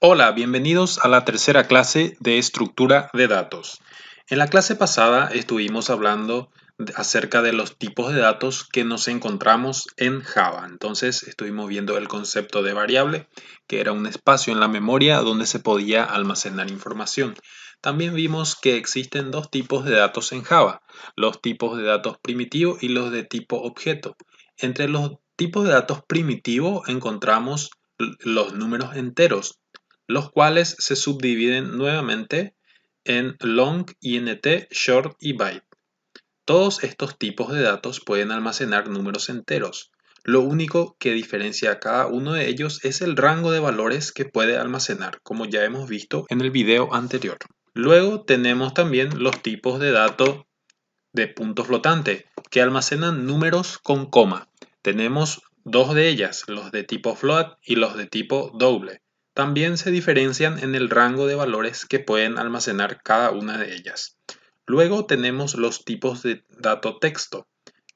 Hola, bienvenidos a la tercera clase de estructura de datos. En la clase pasada estuvimos hablando acerca de los tipos de datos que nos encontramos en Java. Entonces estuvimos viendo el concepto de variable, que era un espacio en la memoria donde se podía almacenar información. También vimos que existen dos tipos de datos en Java, los tipos de datos primitivo y los de tipo objeto. Entre los tipos de datos primitivo encontramos los números enteros, los cuales se subdividen nuevamente en long, int, short y byte. Todos estos tipos de datos pueden almacenar números enteros. Lo único que diferencia a cada uno de ellos es el rango de valores que puede almacenar, como ya hemos visto en el video anterior. Luego tenemos también los tipos de datos de punto flotante, que almacenan números con coma. Tenemos dos de ellas, los de tipo float y los de tipo double. También se diferencian en el rango de valores que pueden almacenar cada una de ellas. Luego tenemos los tipos de dato texto,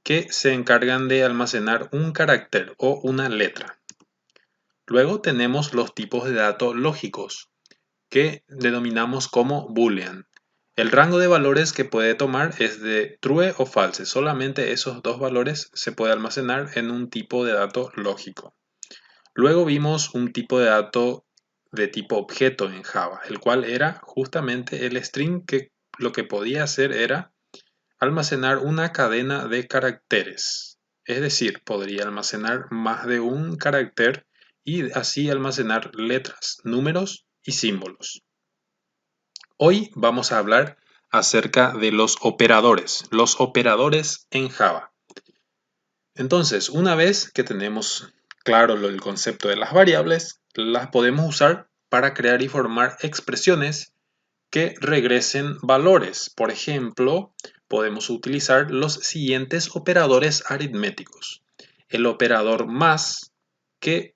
que se encargan de almacenar un carácter o una letra. Luego tenemos los tipos de datos lógicos, que denominamos como boolean. El rango de valores que puede tomar es de true o false. Solamente esos dos valores se puede almacenar en un tipo de dato lógico. Luego vimos un tipo de dato de tipo objeto en Java, el cual era justamente el string, que lo que podía hacer era almacenar una cadena de caracteres. Es decir, podría almacenar más de un carácter y así almacenar letras, números y símbolos. Hoy vamos a hablar acerca de los operadores en Java. Entonces, una vez que tenemos claro el concepto de las variables, las podemos usar para crear y formar expresiones que regresen valores. Por ejemplo, podemos utilizar los siguientes operadores aritméticos. El operador más, que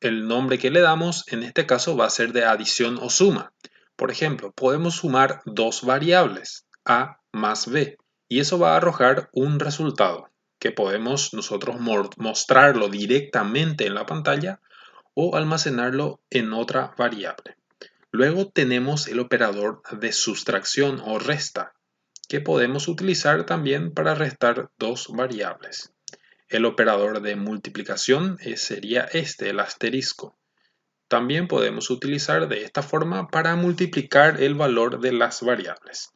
el nombre que le damos en este caso va a ser de adición o suma. Por ejemplo, podemos sumar dos variables, a más b, y eso va a arrojar un resultado que podemos nosotros mostrarlo directamente en la pantalla o almacenarlo en otra variable. Luego tenemos el operador de sustracción o resta, que podemos utilizar también para restar dos variables. El operador de multiplicación sería el asterisco. También podemos utilizar de esta forma para multiplicar el valor de las variables.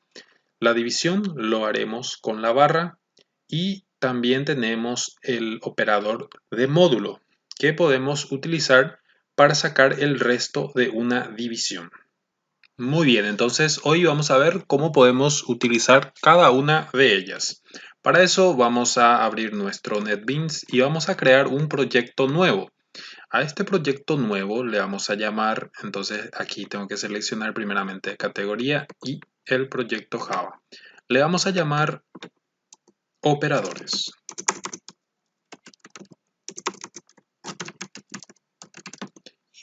La división lo haremos con la barra y también tenemos el operador de módulo, que podemos utilizar para sacar el resto de una división. Muy bien, entonces hoy vamos a ver cómo podemos utilizar cada una de ellas. Para eso vamos a abrir nuestro NetBeans y vamos a crear un proyecto nuevo. A este proyecto nuevo le vamos a llamar, entonces aquí tengo que seleccionar primeramente categoría y el proyecto Java. Le vamos a llamar operadores.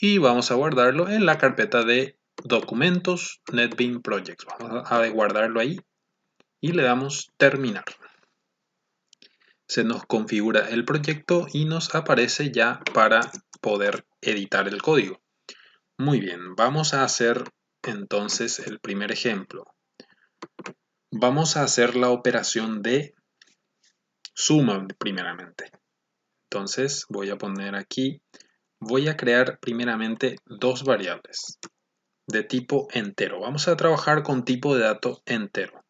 Y vamos a guardarlo en la carpeta de documentos NetBeans Projects. Vamos a guardarlo ahí y le damos terminar. Se nos configura el proyecto y nos aparece ya para poder editar el código. Muy bien, vamos a hacer entonces el primer ejemplo. Vamos a hacer la operación de suma primeramente. Entonces voy a poner aquí, voy a crear primeramente dos variables de tipo entero. Vamos a trabajar con tipo de dato entero.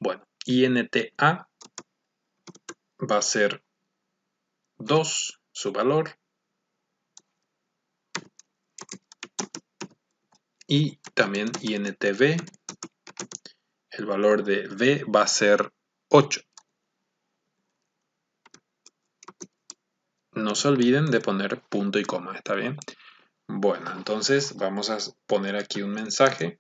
Bueno, int a va a ser 2, su valor, y también int b, el valor de b va a ser 8. No se olviden de poner punto y coma, ¿está bien? Bueno, entonces vamos a poner aquí un mensaje.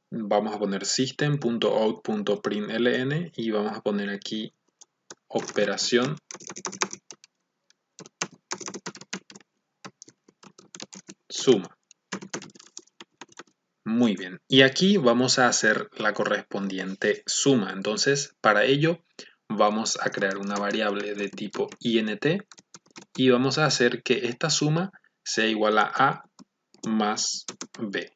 Vamos a poner system.out.println y vamos a poner aquí operación suma. Muy bien, y aquí vamos a hacer la correspondiente suma. Entonces, para ello vamos a crear una variable de tipo int y vamos a hacer que esta suma sea igual a más B.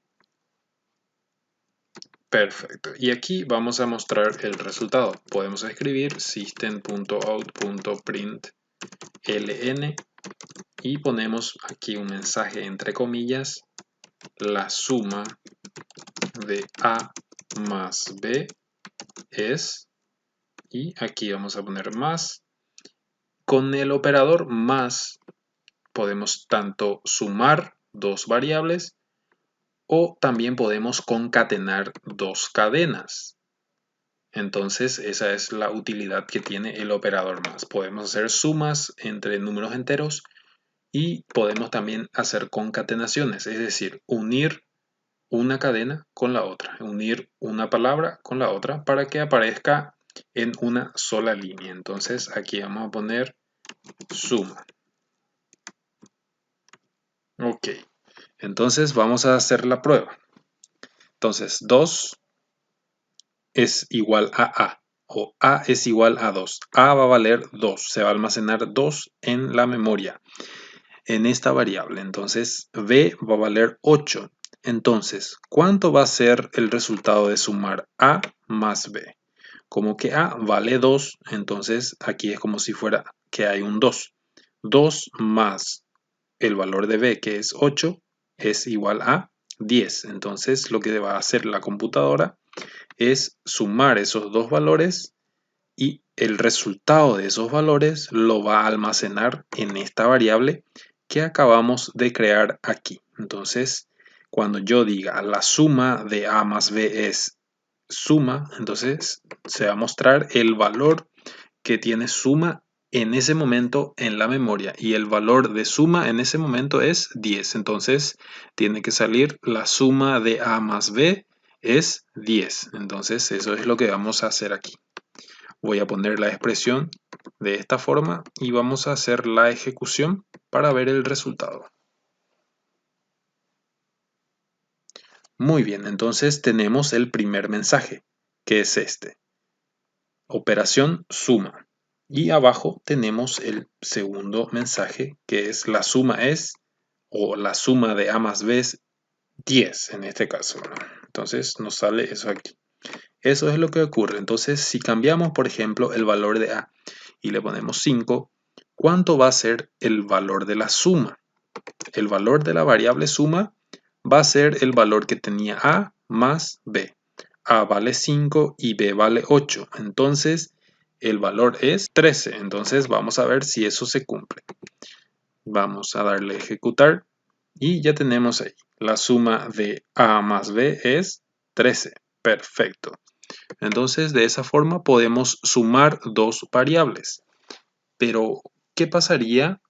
Perfecto. Y aquí vamos a mostrar el resultado. Podemos escribir system.out.println y ponemos aquí un mensaje entre comillas, la suma de A más B es, y aquí vamos a poner más. Con el operador más podemos tanto sumar dos variables o también podemos concatenar dos cadenas. Entonces esa es la utilidad que tiene el operador más. Podemos hacer sumas entre números enteros y podemos también hacer concatenaciones, es decir, unir una cadena con la otra, unir una palabra con la otra para que aparezca en una sola línea. Entonces aquí vamos a poner suma. Ok, entonces vamos a hacer la prueba. Entonces 2 es igual a o A es igual a 2. A va a valer 2, se va a almacenar 2 en la memoria, en esta variable. Entonces B va a valer 8. Entonces, ¿cuánto va a ser el resultado de sumar A más B? Como que A vale 2, entonces aquí es como si fuera que hay un 2. 2 más el valor de B, que es 8, es igual a 10. Entonces, lo que va a hacer la computadora es sumar esos dos valores y el resultado de esos valores lo va a almacenar en esta variable que acabamos de crear aquí. Entonces, cuando yo diga la suma de A más B es suma, entonces se va a mostrar el valor que tiene suma en ese momento en la memoria y el valor de suma en ese momento es 10. Entonces tiene que salir la suma de A más B es 10. Entonces eso es lo que vamos a hacer aquí. Voy a poner la expresión de esta forma y vamos a hacer la ejecución para ver el resultado. Muy bien, entonces tenemos el primer mensaje, que es este. Operación suma. Y abajo tenemos el segundo mensaje, que es la suma es, o la suma de A más B es 10 en este caso, ¿no? Entonces nos sale eso aquí. Eso es lo que ocurre. Entonces, si cambiamos, por ejemplo, el valor de A y le ponemos 5, ¿cuánto va a ser el valor de la suma? El valor de la variable suma va a ser el valor que tenía A más B. A vale 5 y B vale 8. Entonces, el valor es 13. Entonces, vamos a ver si eso se cumple. Vamos a darle a ejecutar y ya tenemos ahí. La suma de A más B es 13. Perfecto. Entonces, de esa forma podemos sumar dos variables. Pero, ¿qué pasaría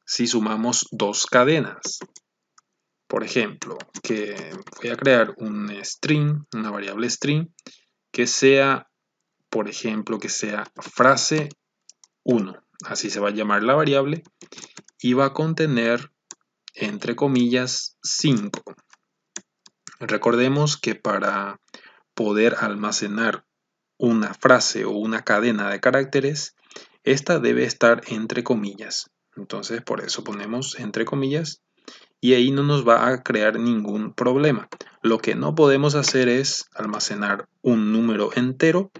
si sumamos dos cadenas? Por ejemplo, que voy a crear un string, una variable string, que sea, por ejemplo, que sea frase 1. Así se va a llamar la variable y va a contener, entre comillas, 5. Recordemos que para poder almacenar una frase o una cadena de caracteres, esta debe estar entre comillas. Entonces, por eso ponemos entre comillas y ahí no nos va a crear ningún problema. Lo que no podemos hacer es almacenar un número entero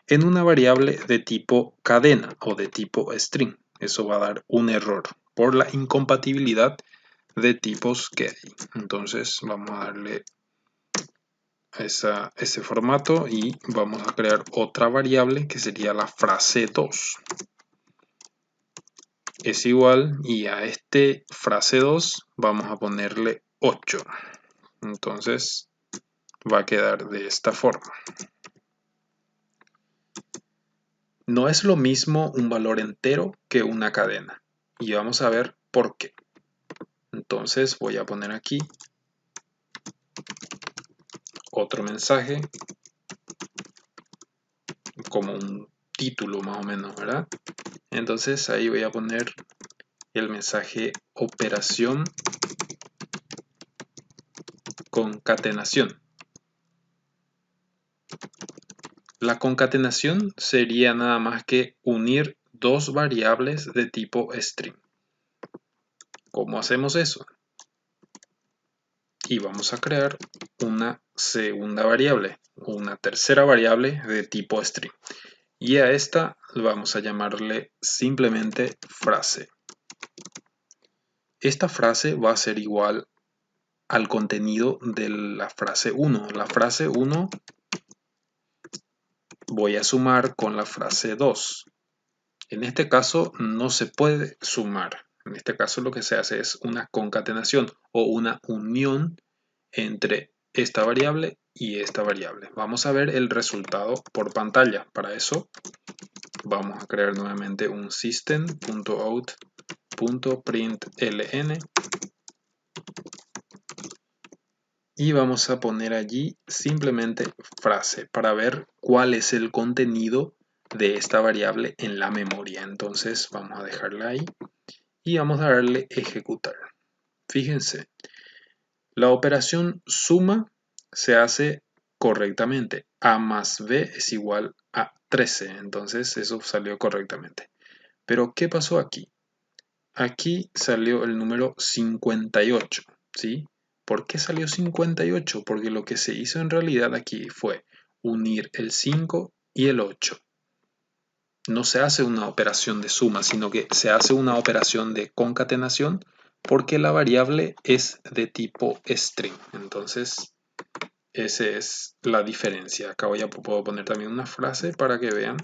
en una variable de tipo cadena o de tipo string. Eso va a dar un error por la incompatibilidad de tipos que hay. Entonces vamos a darle ese formato y vamos a crear otra variable que sería la frase 2. Es igual y a este frase 2 vamos a ponerle 8. Entonces va a quedar de esta forma. No es lo mismo un valor entero que una cadena. Y vamos a ver por qué. Entonces voy a poner aquí otro mensaje como un título más o menos, ¿verdad? Entonces ahí voy a poner el mensaje operación concatenación. La concatenación sería nada más que unir dos variables de tipo string. ¿Cómo hacemos eso? Y vamos a crear una segunda variable, una tercera variable de tipo string. Y a esta vamos a llamarle simplemente frase. Esta frase va a ser igual al contenido de la frase 1. La frase 1 voy a sumar con la frase 2. En este caso no se puede sumar. En este caso lo que se hace es una concatenación o una unión entre esta variable y esta variable. Vamos a ver el resultado por pantalla. Para eso vamos a crear nuevamente un system.out.println y vamos a poner allí simplemente frase para ver cuál es el contenido de esta variable en la memoria. Entonces vamos a dejarla ahí y vamos a darle ejecutar. Fíjense, la operación suma se hace correctamente. A más B es igual a 13. Entonces eso salió correctamente. Pero ¿qué pasó aquí? Aquí salió el número 58, ¿sí? ¿Por qué salió 58? Porque lo que se hizo en realidad aquí fue unir el 5 y el 8. No se hace una operación de suma, sino que se hace una operación de concatenación porque la variable es de tipo string. Entonces, esa es la diferencia. Acá puedo poner también una frase para que vean.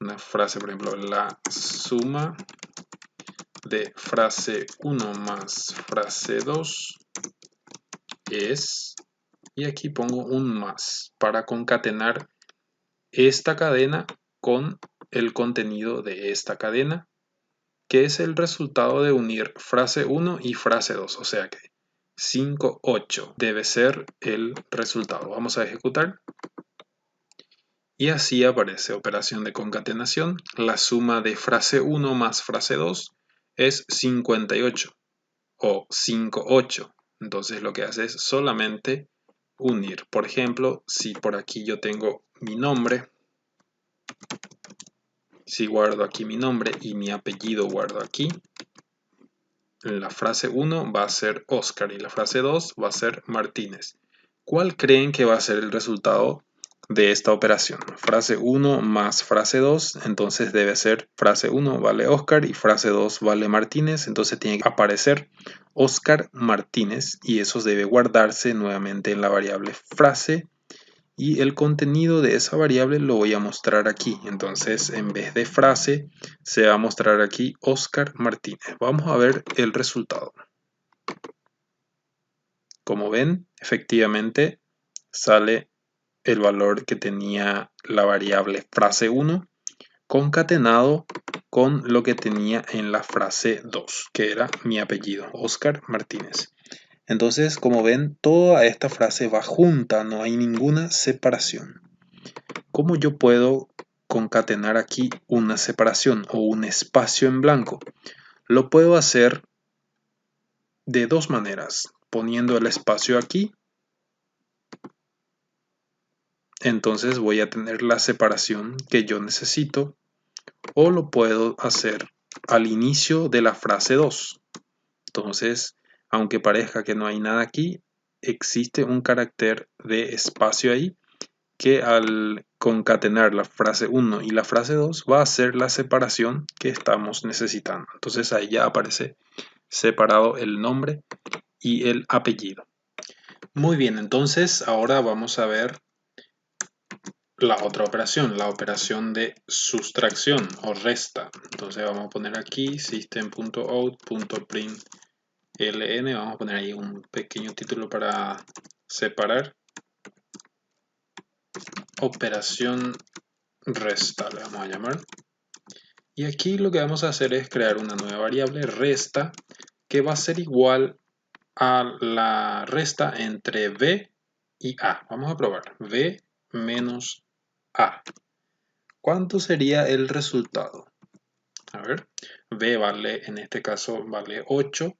Una frase, por ejemplo, la suma de frase 1 más frase 2 es, y aquí pongo un más para concatenar esta cadena con el contenido de esta cadena, que es el resultado de unir frase 1 y frase 2, o sea que 5, 8 debe ser el resultado. Vamos a ejecutar. Y así aparece operación de concatenación. La suma de frase 1 más frase 2 es 58 o 58. Entonces lo que hace es solamente unir. Por ejemplo, si por aquí yo tengo mi nombre, si guardo aquí mi nombre y mi apellido guardo aquí, la frase 1 va a ser Oscar y la frase 2 va a ser Martínez. ¿Cuál creen que va a ser el resultado de esta operación? Frase 1 más frase 2, entonces debe ser frase 1 vale Oscar y frase 2 vale Martínez, entonces tiene que aparecer Oscar Martínez y eso debe guardarse nuevamente en la variable frase y el contenido de esa variable lo voy a mostrar aquí. Entonces en vez de frase se va a mostrar aquí Oscar Martínez. Vamos a ver el resultado. Como ven, efectivamente sale el valor que tenía la variable frase 1 concatenado con lo que tenía en la frase 2, que era mi apellido, Oscar Martínez. Entonces, como ven, toda esta frase va junta, no hay ninguna separación. ¿Cómo yo puedo concatenar aquí una separación o un espacio en blanco? Lo puedo hacer de dos maneras, poniendo el espacio aquí. Entonces voy a tener la separación que yo necesito, o lo puedo hacer al inicio de la frase 2. Entonces, aunque parezca que no hay nada aquí, existe un carácter de espacio ahí que al concatenar la frase 1 y la frase 2 va a hacer la separación que estamos necesitando. Entonces ahí ya aparece separado el nombre y el apellido. Muy bien, entonces ahora vamos a ver la otra operación, la operación de sustracción o resta. Entonces vamos a poner aquí system.out.println, vamos a poner ahí un pequeño título para separar. Operación resta le vamos a llamar. Y aquí lo que vamos a hacer es crear una nueva variable resta que va a ser igual a la resta entre b y a. Vamos a probar. B menos a. ¿Cuánto sería el resultado? A ver, b vale, en este caso vale 8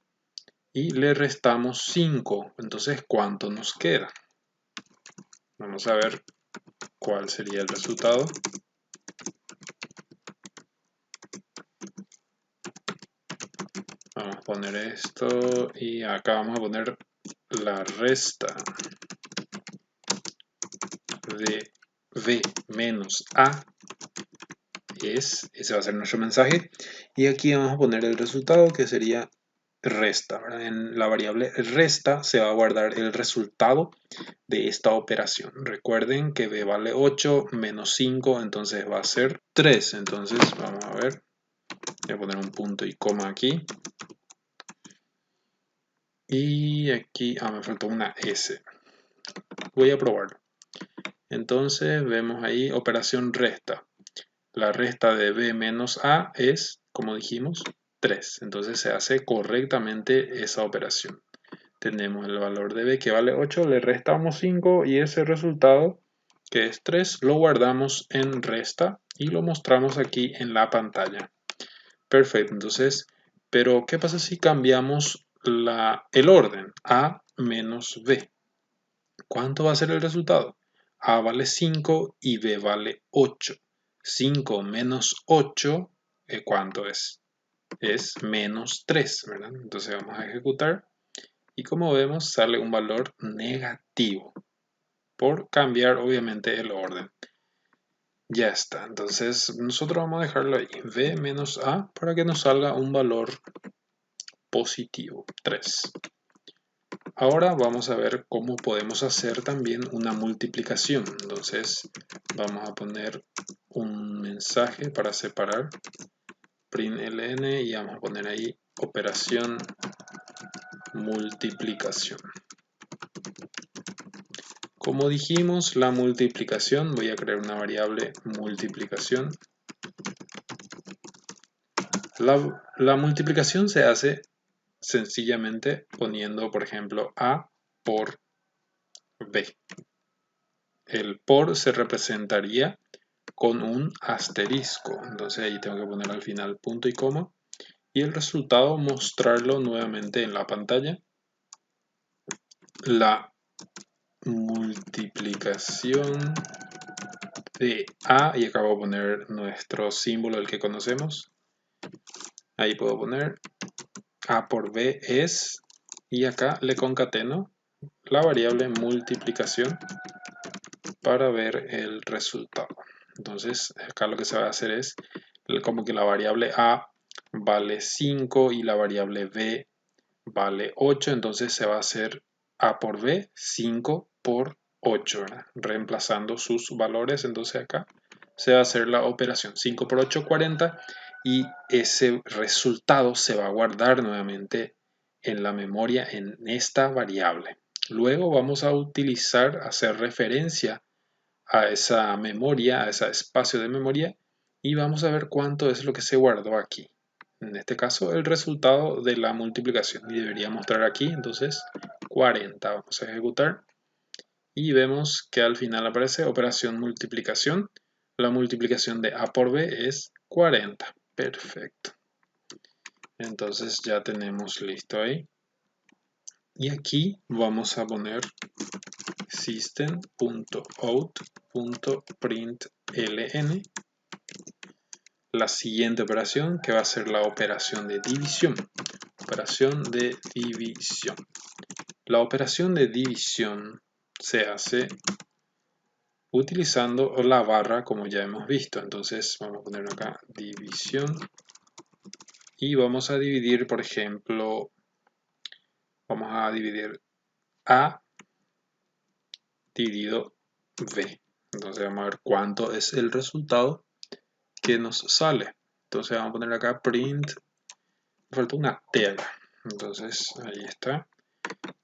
y le restamos 5. Entonces, ¿cuánto nos queda? Vamos a ver cuál sería el resultado. Vamos a poner esto y acá vamos a poner la resta de b menos a ese va a ser nuestro mensaje. Y aquí vamos a poner el resultado que sería resta, ¿verdad? En la variable resta se va a guardar el resultado de esta operación. Recuerden que b vale 8 menos 5, entonces va a ser 3. Entonces vamos a ver, voy a poner un punto y coma aquí. Y aquí, me faltó una S. Voy a probarlo. Entonces vemos ahí operación resta. La resta de b menos a es, como dijimos, 3. Entonces se hace correctamente esa operación. Tenemos el valor de b que vale 8, le restamos 5 y ese resultado, que es 3, lo guardamos en resta y lo mostramos aquí en la pantalla. Perfecto, entonces, pero ¿qué pasa si cambiamos el orden? A menos b. ¿Cuánto va a ser el resultado? A vale 5 y b vale 8. 5 menos 8, ¿cuánto es? Es menos 3, ¿verdad? Entonces vamos a ejecutar y como vemos sale un valor negativo por cambiar obviamente el orden. Ya está, entonces nosotros vamos a dejarlo ahí, b menos a, para que nos salga un valor positivo, 3. Ahora vamos a ver cómo podemos hacer también una multiplicación. Entonces vamos a poner un mensaje para separar println y vamos a poner ahí operación multiplicación. Como dijimos, la multiplicación, voy a crear una variable multiplicación. La multiplicación se hace sencillamente poniendo, por ejemplo, a por b. El por se representaría con un asterisco. Entonces ahí tengo que poner al final punto y coma. Y el resultado mostrarlo nuevamente en la pantalla. La multiplicación de a, y acá voy a poner nuestro símbolo, el que conocemos. Ahí puedo poner a por b es, y acá le concateno la variable multiplicación para ver el resultado. Entonces acá lo que se va a hacer es como que la variable a vale 5 y la variable b vale 8, entonces se va a hacer a por b 5 por 8, ¿verdad? Reemplazando sus valores, entonces acá se va a hacer la operación 5 por 8, 40, y ese resultado se va a guardar nuevamente en la memoria en esta variable. Luego vamos a utilizar, hacer referencia a esa memoria, a ese espacio de memoria, y vamos a ver cuánto es lo que se guardó aquí. En este caso, el resultado de la multiplicación. Y debería mostrar aquí, entonces, 40. Vamos a ejecutar. Y vemos que al final aparece operación multiplicación. La multiplicación de a por b es 40. Perfecto. Entonces ya tenemos listo ahí. Y aquí vamos a poner system.out.println la siguiente operación, que va a ser la operación de división. Operación de división. La operación de división se hace utilizando la barra, como ya hemos visto. Entonces vamos a poner acá división y vamos a dividir, por ejemplo, vamos a dividir a dividido b. Entonces vamos a ver cuánto es el resultado que nos sale. Entonces vamos a poner acá print, me falta una T acá. Entonces ahí está.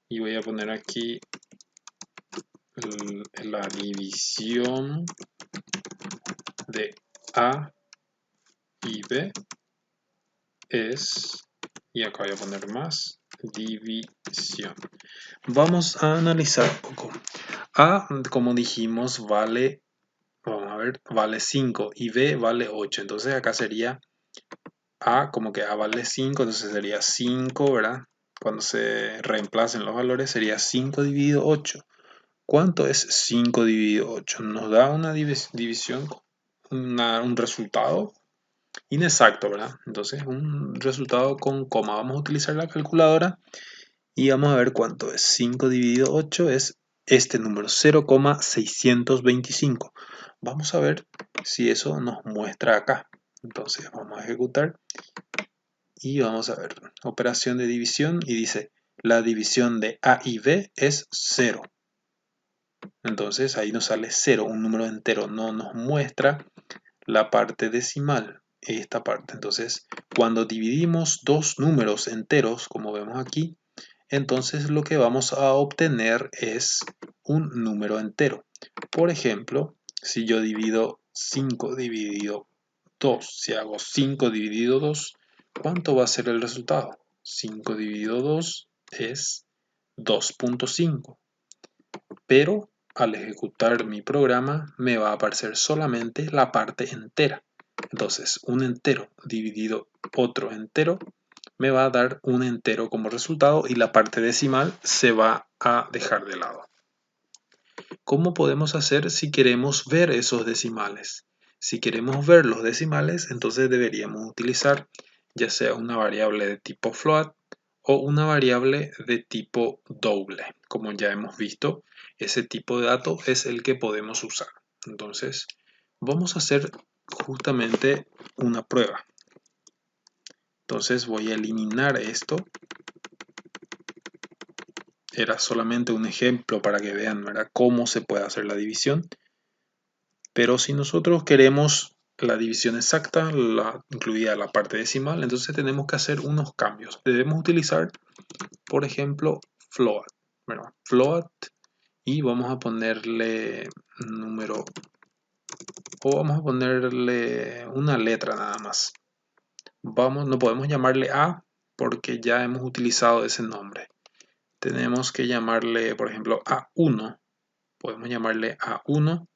Y voy a poner aquí la división de A y B es, y acá voy a poner más, división. Vamos a analizar un poco. A, como dijimos, vale, vamos a ver, vale 5 y B vale 8. Entonces acá sería A, como que A vale 5, entonces sería 5, ¿verdad? Cuando se reemplacen los valores sería 5 dividido 8. ¿Cuánto es 5 dividido 8? Nos da una división, un resultado inexacto, ¿verdad? Entonces un resultado con coma. Vamos a utilizar la calculadora y vamos a ver cuánto es. 5 dividido 8 es este número, 0,625. Vamos a ver si eso nos muestra acá. Entonces vamos a ejecutar y vamos a ver. Operación de división y dice, la división de A y B es 0. Entonces ahí nos sale 0, un número entero. No nos muestra la parte decimal, esta parte. Entonces, cuando dividimos dos números enteros, como vemos aquí, entonces lo que vamos a obtener es un número entero. Por ejemplo, si yo divido 5 dividido 2, si hago 5 dividido 2, ¿cuánto va a ser el resultado? 5 dividido 2 es 2.5, pero al ejecutar mi programa me va a aparecer solamente la parte entera. Entonces, un entero dividido otro entero me va a dar un entero como resultado y la parte decimal se va a dejar de lado. ¿Cómo podemos hacer si queremos ver esos decimales? Si queremos ver los decimales, entonces deberíamos utilizar ya sea una variable de tipo float o una variable de tipo doble. Como ya hemos visto, ese tipo de dato es el que podemos usar. Entonces, vamos a hacer justamente una prueba. Entonces voy a eliminar esto. Era solamente un ejemplo para que vean, ¿verdad?, cómo se puede hacer la división. Pero si nosotros queremos la división exacta, incluida la parte decimal, entonces tenemos que hacer unos cambios. Debemos utilizar, por ejemplo, float. Bueno, float, y vamos a ponerle número, o vamos a ponerle una letra nada más. No podemos llamarle A porque ya hemos utilizado ese nombre. Tenemos que llamarle, por ejemplo, A1. Podemos llamarle A1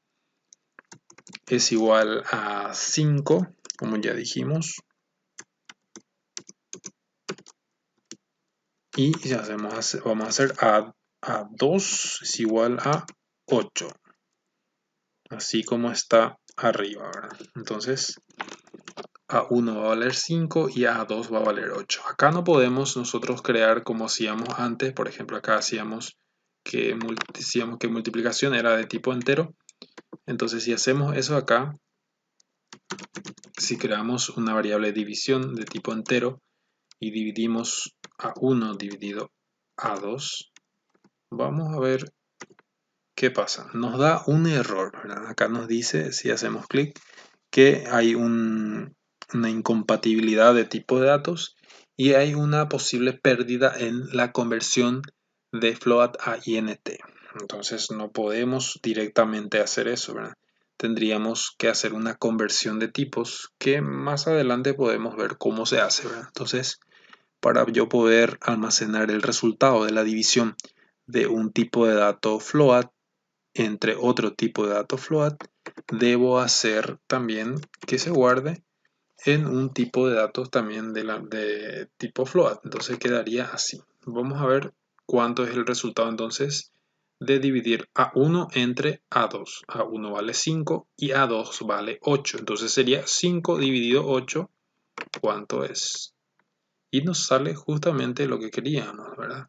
es igual a 5, como ya dijimos. Y si vamos a hacer A2 es igual a 8. Así como está arriba, ¿verdad? Entonces, A1 va a valer 5 y A2 va a valer 8. Acá no podemos nosotros crear como hacíamos antes. Por ejemplo, acá decíamos que multiplicación era de tipo entero. Entonces, si hacemos eso acá, si creamos una variable de división de tipo entero y dividimos A1 dividido A2, vamos a ver qué pasa. Nos da un error, ¿verdad? Acá nos dice, si hacemos clic, que hay una incompatibilidad de tipo de datos y hay una posible pérdida en la conversión de float a int. Entonces no podemos directamente hacer eso, ¿verdad? Tendríamos que hacer una conversión de tipos que más adelante podemos ver cómo se hace, ¿verdad? Entonces, para yo poder almacenar el resultado de la división de un tipo de dato float entre otro tipo de dato float, debo hacer también que se guarde en un tipo de datos también de tipo float. Entonces quedaría así. Vamos a ver cuánto es el resultado entonces de dividir A1 entre A2. A1 vale 5 y A2 vale 8. Entonces sería 5 dividido 8. ¿Cuánto es? Y nos sale justamente lo que queríamos, ¿verdad?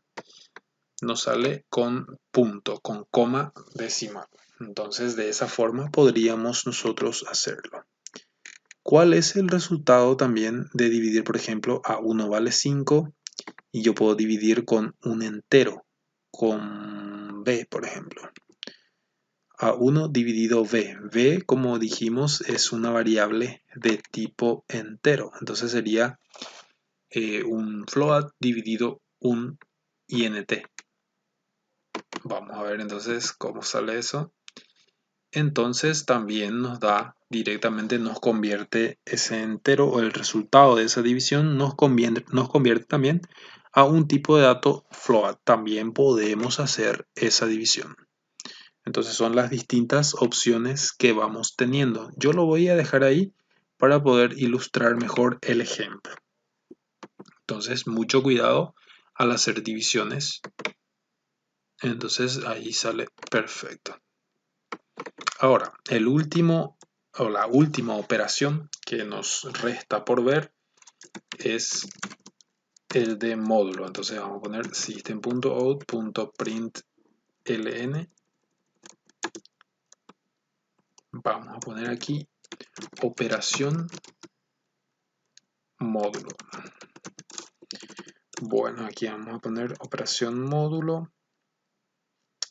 Nos sale con punto, con coma decimal. Entonces de esa forma podríamos nosotros hacerlo. ¿Cuál es el resultado también de dividir, por ejemplo, A1 vale 5 y yo puedo dividir con un entero, con B, por ejemplo? A1 dividido B. B, como dijimos, es una variable de tipo entero. Entonces sería un float dividido un int. Vamos a ver entonces cómo sale eso. Entonces también nos da directamente, nos convierte ese entero o el resultado de esa división, nos convierte también a un tipo de dato float. También podemos hacer esa división. Entonces son las distintas opciones que vamos teniendo. Yo lo voy a dejar ahí para poder ilustrar mejor el ejemplo. Entonces mucho cuidado al hacer divisiones. Entonces ahí sale perfecto. Ahora, la última operación que nos resta por ver es el de módulo. Entonces vamos a poner system.out.println. Vamos a poner aquí operación módulo. Bueno, aquí vamos a poner operación módulo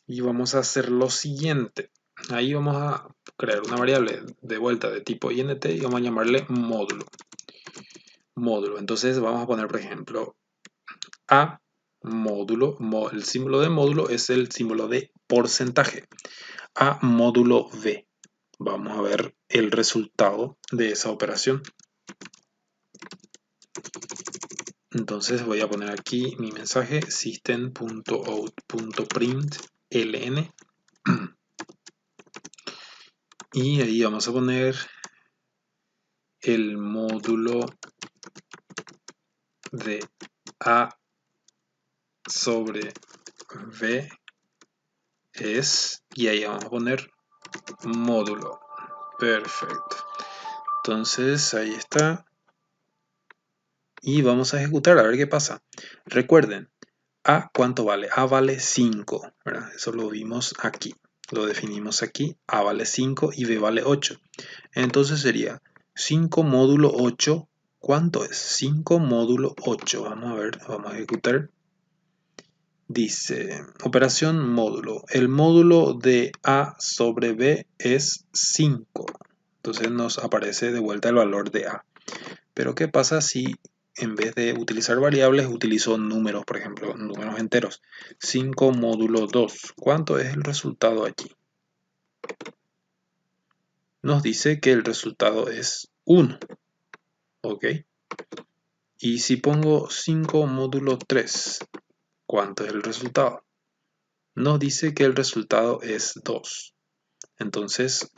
y vamos a hacer lo siguiente. Ahí vamos a crear una variable de vuelta de tipo int y vamos a llamarle módulo. Entonces vamos a poner, por ejemplo, a módulo. El símbolo de módulo es el símbolo de porcentaje. A módulo v. Vamos a ver el resultado de esa operación. Entonces voy a poner aquí mi mensaje system.out.println y ahí vamos a poner el módulo de A sobre V es, y ahí vamos a poner módulo. Perfecto. Entonces ahí está. Y vamos a ejecutar a ver qué pasa. Recuerden, A, ¿cuánto vale? A vale 5, ¿verdad? Eso lo vimos aquí. Lo definimos aquí. A vale 5 y B vale 8. Entonces sería 5 módulo 8. ¿Cuánto es? 5 módulo 8. Vamos a ver, vamos a ejecutar. Dice, operación módulo. El módulo de A sobre B es 5. Entonces nos aparece de vuelta el valor de A. Pero ¿qué pasa si en vez de utilizar variables utilizo números, por ejemplo, números enteros? 5 módulo 2. ¿Cuánto es el resultado allí? Nos dice que el resultado es 1. ¿Ok? Y si pongo 5 módulo 3, ¿cuánto es el resultado? Nos dice que el resultado es 2. Entonces,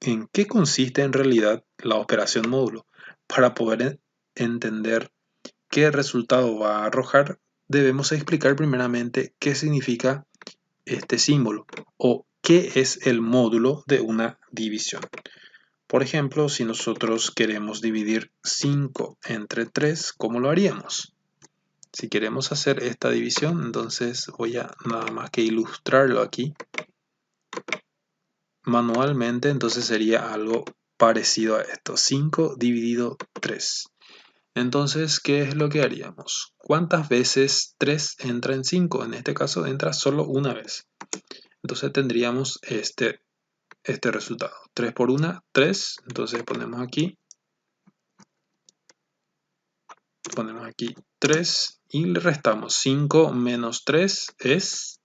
¿en qué consiste en realidad la operación módulo? Para poder entender qué resultado va a arrojar, debemos explicar primeramente qué significa este símbolo o qué es el módulo de una división. Por ejemplo, si nosotros queremos dividir 5 entre 3, ¿cómo lo haríamos? Si queremos hacer esta división, entonces voy a nada más que ilustrarlo aquí manualmente, entonces sería algo parecido a esto, 5 dividido 3. Entonces, ¿qué es lo que haríamos? ¿Cuántas veces 3 entra en 5? En este caso entra solo una vez. Entonces tendríamos este resultado. 3 por 1, 3. Entonces ponemos aquí 3 y le restamos 5 menos 3 es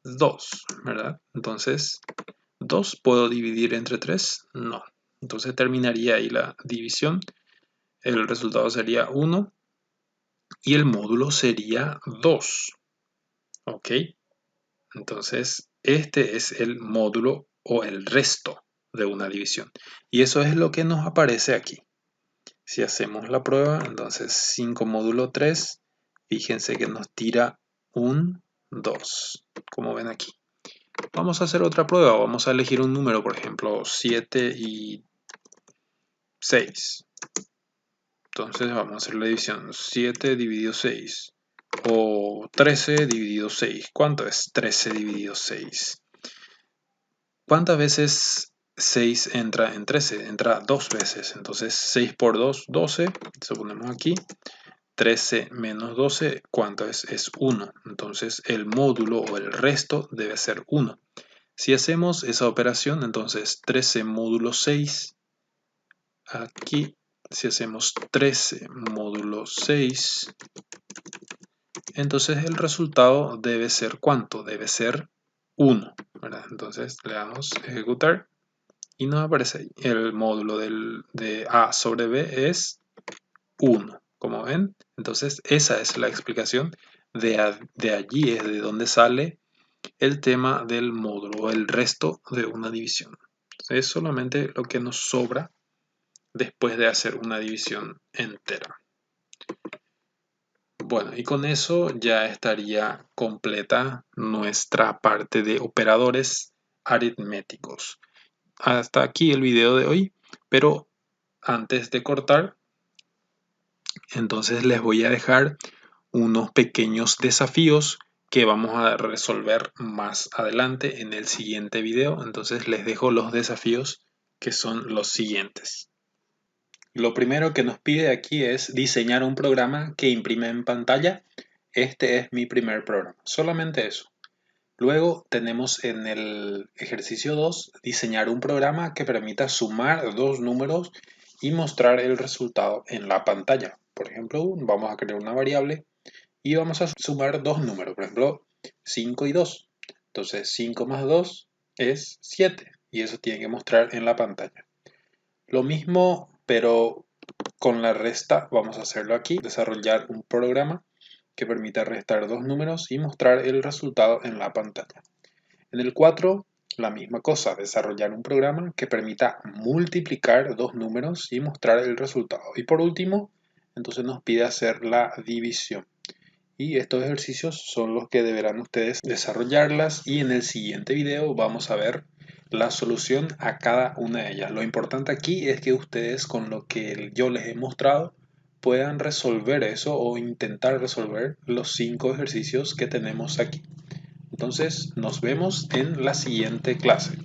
2, ¿verdad? Entonces, 2 ¿puedo dividir entre 3? No. Entonces terminaría ahí la división. El resultado sería 1 y el módulo sería 2. ¿Ok? Entonces, este es el módulo o el resto de una división. Y eso es lo que nos aparece aquí. Si hacemos la prueba, entonces 5 módulo 3, fíjense que nos tira un 2, como ven aquí. Vamos a hacer otra prueba, vamos a elegir un número, por ejemplo, 7 y 6. Entonces vamos a hacer la división, 7 dividido 6, o 13 dividido 6. ¿Cuánto es 13 dividido 6? ¿Cuántas veces 6 entra en 13? Entra 2 veces. Entonces 6 por 2, 12. Eso ponemos aquí. 13 menos 12, ¿cuánto es? Es 1. Entonces el módulo o el resto debe ser 1. Si hacemos esa operación, entonces 13 módulo 6. Aquí, si hacemos 13 módulo 6, entonces el resultado debe ser ¿cuánto? Debe ser 1, ¿verdad? Entonces le damos ejecutar y nos aparece ahí. El módulo de A sobre B es 1, como ven. Entonces esa es la explicación. De allí es de donde sale el tema del módulo, el resto de una división. Es solamente lo que nos sobra después de hacer una división entera. Bueno, y con eso ya estaría completa nuestra parte de operadores aritméticos. Hasta aquí el video de hoy, pero antes de cortar, entonces les voy a dejar unos pequeños desafíos que vamos a resolver más adelante en el siguiente video. Entonces les dejo los desafíos que son los siguientes. Lo primero que nos pide aquí es diseñar un programa que imprime en pantalla. Este es mi primer programa, solamente eso. Luego tenemos en el ejercicio 2, diseñar un programa que permita sumar dos números y mostrar el resultado en la pantalla. Por ejemplo, vamos a crear una variable y vamos a sumar dos números, por ejemplo, 5 y 2. Entonces 5 más 2 es 7 y eso tiene que mostrar en la pantalla. Lo mismo, pero con la resta, vamos a hacerlo aquí, desarrollar un programa que permita restar dos números y mostrar el resultado en la pantalla. En el 4, la misma cosa, desarrollar un programa que permita multiplicar dos números y mostrar el resultado. Y por último, entonces nos pide hacer la división. Y estos ejercicios son los que deberán ustedes desarrollarlas y en el siguiente video vamos a ver la solución a cada una de ellas. Lo importante aquí es que ustedes con lo que yo les he mostrado puedan resolver eso o intentar resolver los 5 ejercicios que tenemos aquí. Entonces nos vemos en la siguiente clase.